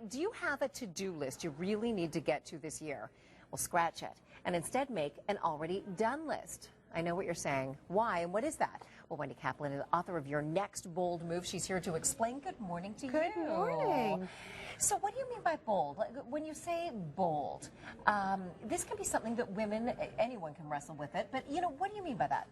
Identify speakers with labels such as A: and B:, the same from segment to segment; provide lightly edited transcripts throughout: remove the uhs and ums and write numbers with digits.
A: do you have a to-do list you really need to get to this year? Well, scratch it and instead make an already done list. I know what you're saying. Why and what is that? Well, Wendy Kaplan is the author of Your Next Bold Move. She's here to explain. Good morning to you.
B: Good morning.
A: So what do you mean by bold? Like, when you say bold, this can be something that women, anyone can wrestle with it, but what do you mean by that?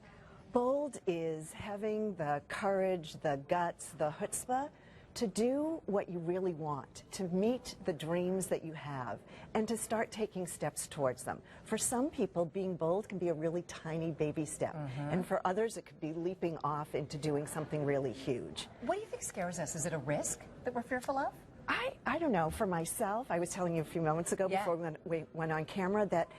B: Bold is having the courage, the guts, the chutzpah to do what you really want, to meet the dreams that you have, and to start taking steps towards them. For some people, being bold can be a really tiny baby step, and for others, it could be leaping off into doing something really huge.
A: What do you think scares us? Is it a risk that we're fearful of?
B: I don't know. For myself, I was telling you a few moments ago before we went on camera that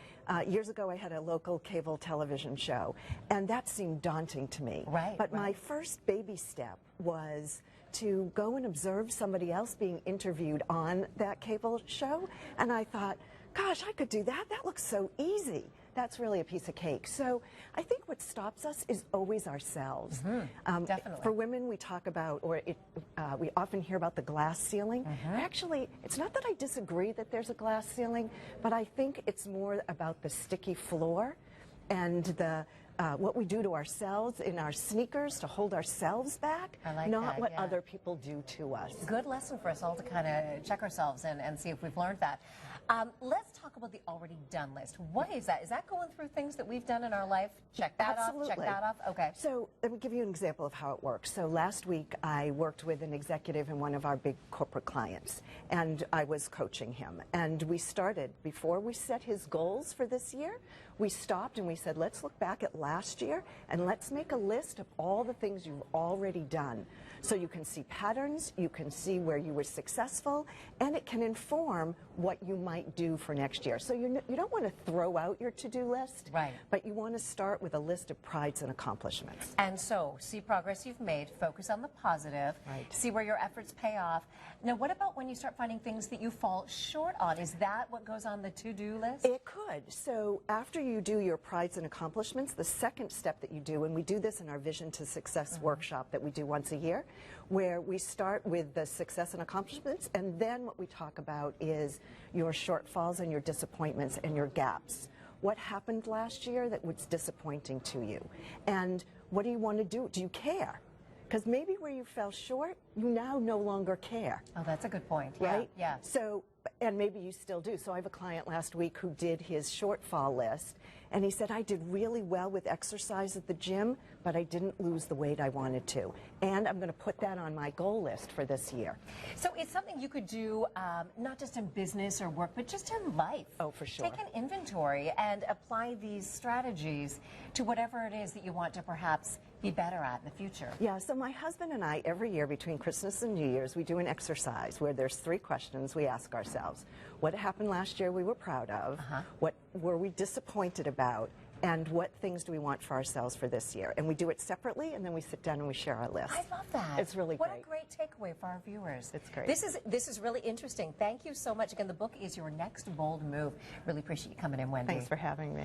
B: years ago I had a local cable television show, and that seemed daunting to me. But my first baby step was to go and observe somebody else being interviewed on that cable show, and I thought, gosh, I could do that. That looks so easy. That's really a piece of cake. So I think what stops us is always ourselves.
A: Definitely.
B: For women, we talk about, we often hear about the glass ceiling. Actually, it's not that I disagree that there's a glass ceiling, but I think it's more about the sticky floor and the what we do to ourselves in our sneakers to hold ourselves back, not what other people do to us.
A: Good lesson for us all to kind of check ourselves and see if we've learned that. Let's talk about the already done list. What is that? Is that going through things that we've done in our life? Check that off, check that off? Okay.
B: So let me give you an example of how it works. So last week I worked with an executive in one of our big corporate clients, and I was coaching him. And we started, before we set his goals for this year, we stopped and we said, let's look back at last year and let's make a list of all the things you've already done. So you can see patterns, you can see where you were successful, and it can inform what you might do for next year. So you don't want to throw out your to-do list, but you want to start with a list of prides and accomplishments.
A: And so see progress you've made, focus on the positive, see where your efforts pay off. Now, what about when you start finding things that you fall short on? Is that what goes on the to-do list?
B: It could. So after you do your prides and accomplishments, the second step that you do, and we do this in our Vision to Success workshop that we do once a year, where we start with the success and accomplishments, and then what we talk about is your shortfalls and your disappointments and your gaps. What happened last year that was disappointing to you? And what do you want to do? Do you care? Because maybe where you fell short, you now no longer care.
A: Oh, that's a good point.
B: Right?
A: Yeah.
B: So, and maybe you still do. So I have a client last week who did his shortfall list, and he said, I did really well with exercise at the gym, but I didn't lose the weight I wanted to. And I'm going to put that on my goal list for this year.
A: So it's something you could do not just in business or work, but just in life.
B: Oh, for sure.
A: Take an inventory and apply these strategies to whatever it is that you want to perhaps be better at in the future.
B: Yeah, so my husband and I, every year between Christmas and New Year's, we do an exercise where there's 3 questions we ask ourselves. What happened last year we were proud of? What were we disappointed about? And what things do we want for ourselves for this year? And we do it separately, and then we sit down and we share our list.
A: I love that.
B: It's really
A: great.
B: What
A: a great takeaway for our viewers.
B: It's great.
A: This is really interesting. Thank you so much. Again, the book is Your Next Bold Move. Really appreciate you coming in, Wendy.
B: Thanks for having me.